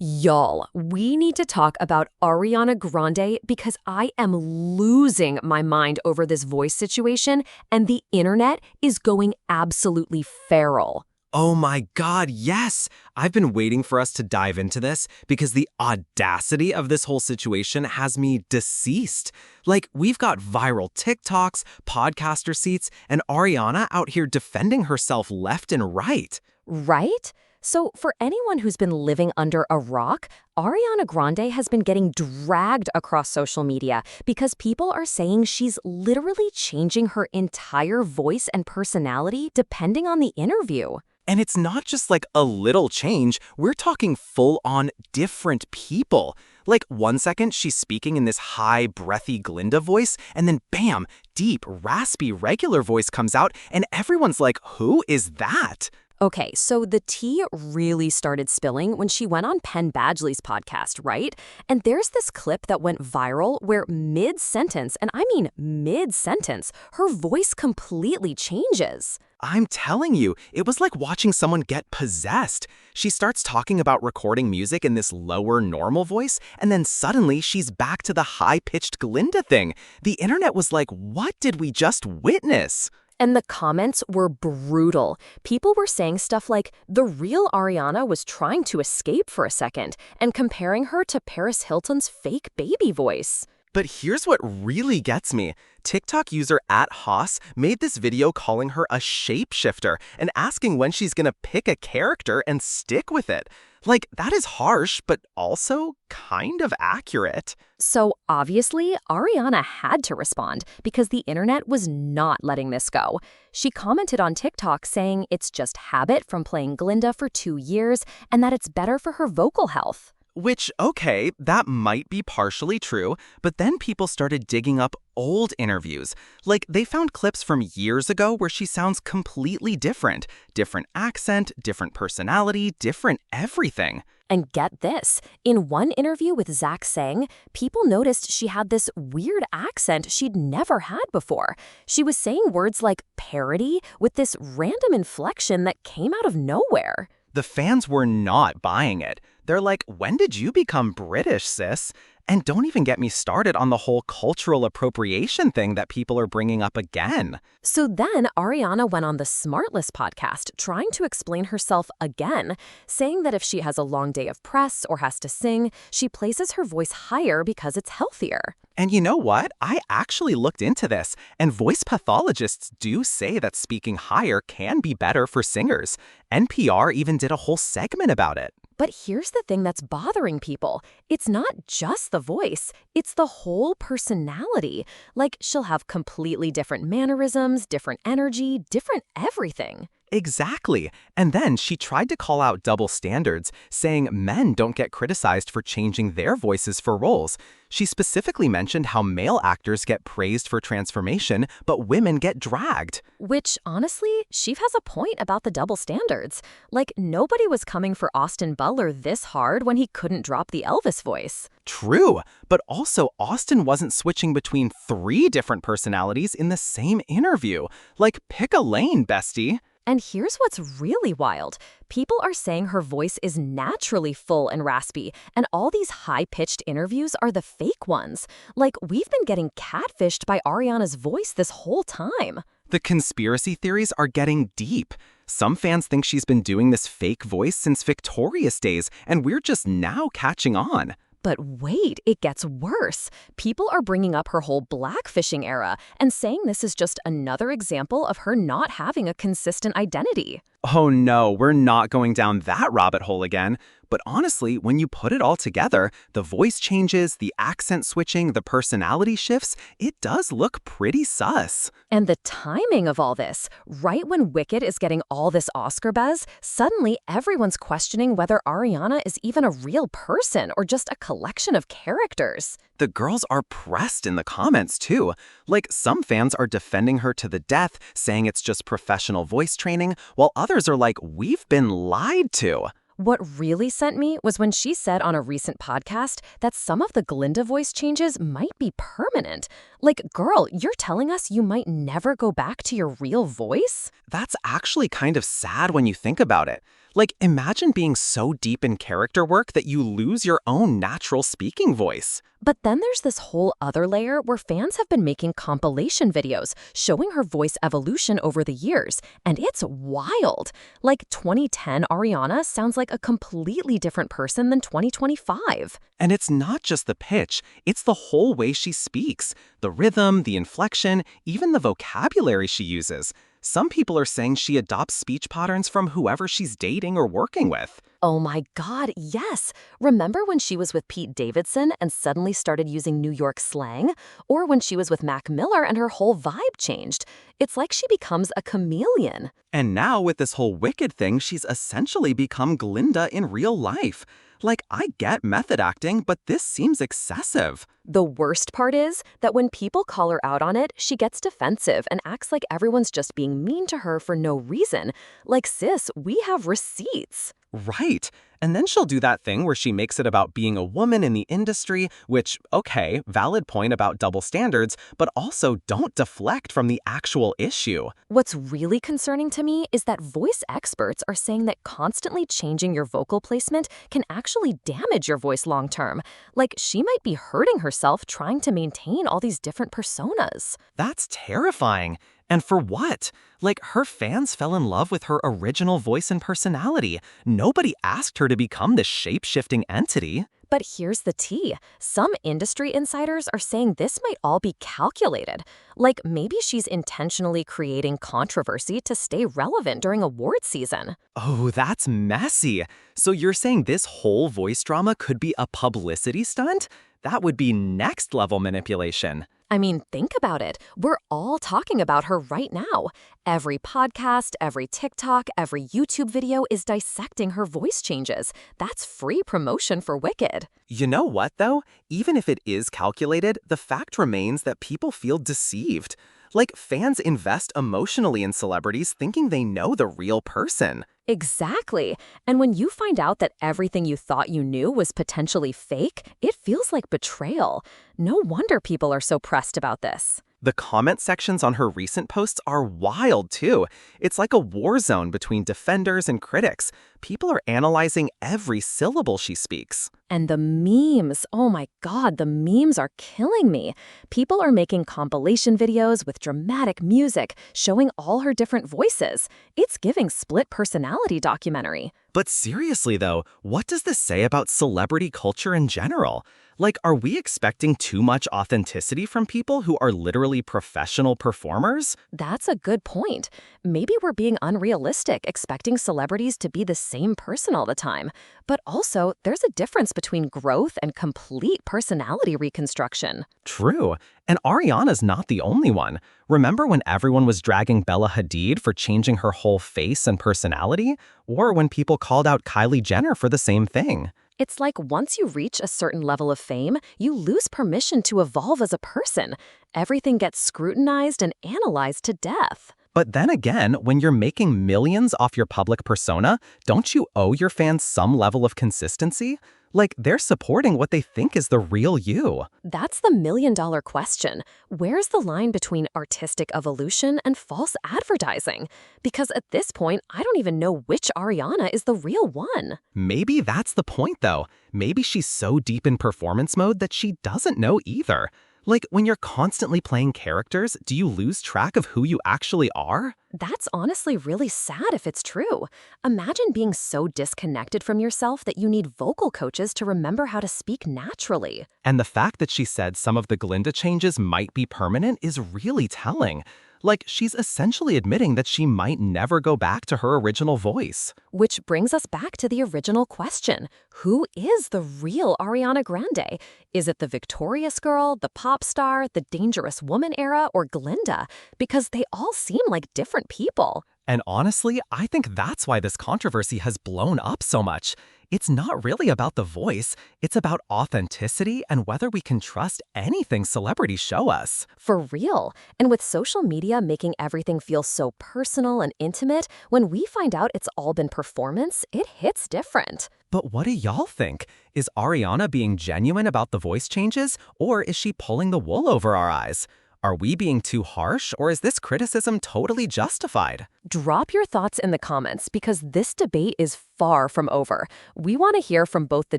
Y'all, we need to talk about Ariana Grande because I am losing my mind over this voice situation, and the internet is going absolutely feral. Oh my God, yes! I've been waiting for us to dive into this because the audacity of this whole situation has me deceased. Like, we've got viral TikToks, podcast receipts, and Ariana out here defending herself left and right. Right? So, for anyone who's been living under a rock, Ariana Grande has been getting dragged across social media because people are saying she's literally changing her entire voice and personality depending on the interview. And it's not just like a little change, we're talking full-on different people. Like, 1 second she's speaking in this high, breathy Glinda voice, and then bam, deep, raspy, regular voice comes out, and everyone's like, who is that? Okay, so the tea really started spilling when she went on Penn Badgley's podcast, right? And there's this clip that went viral where mid-sentence, and I mean mid-sentence, her voice completely changes. I'm telling you, it was like watching someone get possessed. She starts talking about recording music in this lower, normal voice, and then suddenly she's back to the high-pitched Glinda thing. The internet was like, what did we just witness? And the comments were brutal. People were saying stuff like, the real Ariana was trying to escape for a second, and comparing her to Paris Hilton's fake baby voice. But here's what really gets me. TikTok user @Haas made this video calling her a shapeshifter and asking when she's gonna pick a character and stick with it. Like, that is harsh, but also kind of accurate. So obviously, Ariana had to respond because the internet was not letting this go. She commented on TikTok saying it's just habit from playing Glinda for 2 years and that it's better for her vocal health. Which, okay, that might be partially true, but then people started digging up old interviews. Like, they found clips from years ago where she sounds completely different. Different accent, different personality, different everything. And get this, in one interview with Zach Sang, people noticed she had this weird accent she'd never had before. She was saying words like parody with this random inflection that came out of nowhere. The fans were not buying it. They're like, when did you become British, sis? And don't even get me started on the whole cultural appropriation thing that people are bringing up again. So then Ariana went on the Smartless podcast trying to explain herself again, saying that if she has a long day of press or has to sing, she places her voice higher because it's healthier. And you know what? I actually looked into this, and voice pathologists do say that speaking higher can be better for singers. NPR even did a whole segment about it. But here's the thing that's bothering people. It's not just the voice, it's the whole personality. Like, she'll have completely different mannerisms, different energy, different everything. Exactly. And then she tried to call out double standards, saying men don't get criticized for changing their voices for roles. She specifically mentioned how male actors get praised for transformation, but women get dragged. Which, honestly, she has a point about the double standards. Like, nobody was coming for Austin Butler this hard when he couldn't drop the Elvis voice. True, but also Austin wasn't switching between 3 different personalities in the same interview. Like, pick a lane, bestie. And here's what's really wild. People are saying her voice is naturally full and raspy, and all these high-pitched interviews are the fake ones. Like, we've been getting catfished by Ariana's voice this whole time. The conspiracy theories are getting deep. Some fans think she's been doing this fake voice since Victoria's days, and we're just now catching on. But wait, it gets worse. People are bringing up her whole blackfishing era and saying this is just another example of her not having a consistent identity. Oh no, we're not going down that rabbit hole again. But honestly, when you put it all together, the voice changes, the accent switching, the personality shifts, it does look pretty sus. And the timing of all this, right when Wicked is getting all this Oscar buzz, suddenly everyone's questioning whether Ariana is even a real person or just a collection of characters. The girls are pressed in the comments too. Like, some fans are defending her to the death, saying it's just professional voice training, while others are like, we've been lied to. What really sent me was when she said on a recent podcast that some of the Glinda voice changes might be permanent. Like, girl, you're telling us you might never go back to your real voice? That's actually kind of sad when you think about it. Like, imagine being so deep in character work that you lose your own natural speaking voice. But then there's this whole other layer where fans have been making compilation videos showing her voice evolution over the years, and it's wild. Like 2010 Ariana sounds like a completely different person than 2025. And it's not just the pitch, it's the whole way she speaks. The rhythm, the inflection, even the vocabulary she uses. Some people are saying she adopts speech patterns from whoever she's dating or working with. Oh my God, yes! Remember when she was with Pete Davidson and suddenly started using New York slang? Or when she was with Mac Miller and her whole vibe changed? It's like she becomes a chameleon. And now with this whole Wicked thing, she's essentially become Glinda in real life. Like, I get method acting, but this seems excessive. The worst part is that when people call her out on it, she gets defensive and acts like everyone's just being mean to her for no reason. Like, sis, we have receipts. Right. And then she'll do that thing where she makes it about being a woman in the industry, which, okay, valid point about double standards, but also don't deflect from the actual issue. What's really concerning to me is that voice experts are saying that constantly changing your vocal placement can actually damage your voice long term. Like, she might be hurting herself trying to maintain all these different personas. That's terrifying. And for what? Like, her fans fell in love with her original voice and personality. Nobody asked her to become this shape-shifting entity. But here's the tea. Some industry insiders are saying this might all be calculated. Like, maybe she's intentionally creating controversy to stay relevant during award season. Oh, that's messy. So you're saying this whole voice drama could be a publicity stunt? That would be next-level manipulation. I mean, think about it. We're all talking about her right now. Every podcast, every TikTok, every YouTube video is dissecting her voice changes. That's free promotion for Wicked. You know what, though? Even if it is calculated, the fact remains that people feel deceived. Like, fans invest emotionally in celebrities thinking they know the real person. Exactly. And when you find out that everything you thought you knew was potentially fake, it feels like betrayal. No wonder people are so pressed about this. The comment sections on her recent posts are wild, too. It's like a war zone between defenders and critics. People are analyzing every syllable she speaks. And the memes, oh my God, the memes are killing me. People are making compilation videos with dramatic music, showing all her different voices. It's giving split personality documentary. But seriously, though, what does this say about celebrity culture in general? Like, are we expecting too much authenticity from people who are literally professional performers? That's a good point. Maybe we're being unrealistic, expecting celebrities to be the same person all the time. But also, there's a difference between growth and complete personality reconstruction. True. And Ariana's not the only one. Remember when everyone was dragging Bella Hadid for changing her whole face and personality? Or when people called out Kylie Jenner for the same thing? It's like once you reach a certain level of fame, you lose permission to evolve as a person. Everything gets scrutinized and analyzed to death. But then again, when you're making millions off your public persona, don't you owe your fans some level of consistency? Like, they're supporting what they think is the real you. That's the million-dollar question. Where's the line between artistic evolution and false advertising? Because at this point, I don't even know which Ariana is the real one. Maybe that's the point, though. Maybe she's so deep in performance mode that she doesn't know either. Like, when you're constantly playing characters, do you lose track of who you actually are? That's honestly really sad if it's true. Imagine being so disconnected from yourself that you need vocal coaches to remember how to speak naturally. And the fact that she said some of the Glinda changes might be permanent is really telling. Like, she's essentially admitting that she might never go back to her original voice. Which brings us back to the original question. Who is the real Ariana Grande? Is it the victorious girl, the pop star, the dangerous woman era, or Glinda? Because they all seem like different people. And honestly, I think that's why this controversy has blown up so much. It's not really about the voice, it's about authenticity and whether we can trust anything celebrities show us. For real. And with social media making everything feel so personal and intimate, when we find out it's all been performance, it hits different. But what do y'all think? Is Ariana being genuine about the voice changes, or is she pulling the wool over our eyes? Are we being too harsh, or is this criticism totally justified? Drop your thoughts in the comments because this debate is far from over. We want to hear from both the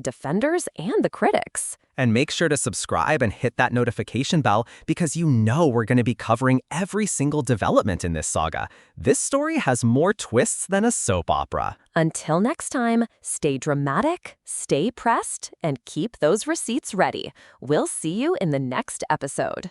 defenders and the critics. And make sure to subscribe and hit that notification bell because you know we're going to be covering every single development in this saga. This story has more twists than a soap opera. Until next time, stay dramatic, stay pressed, and keep those receipts ready. We'll see you in the next episode.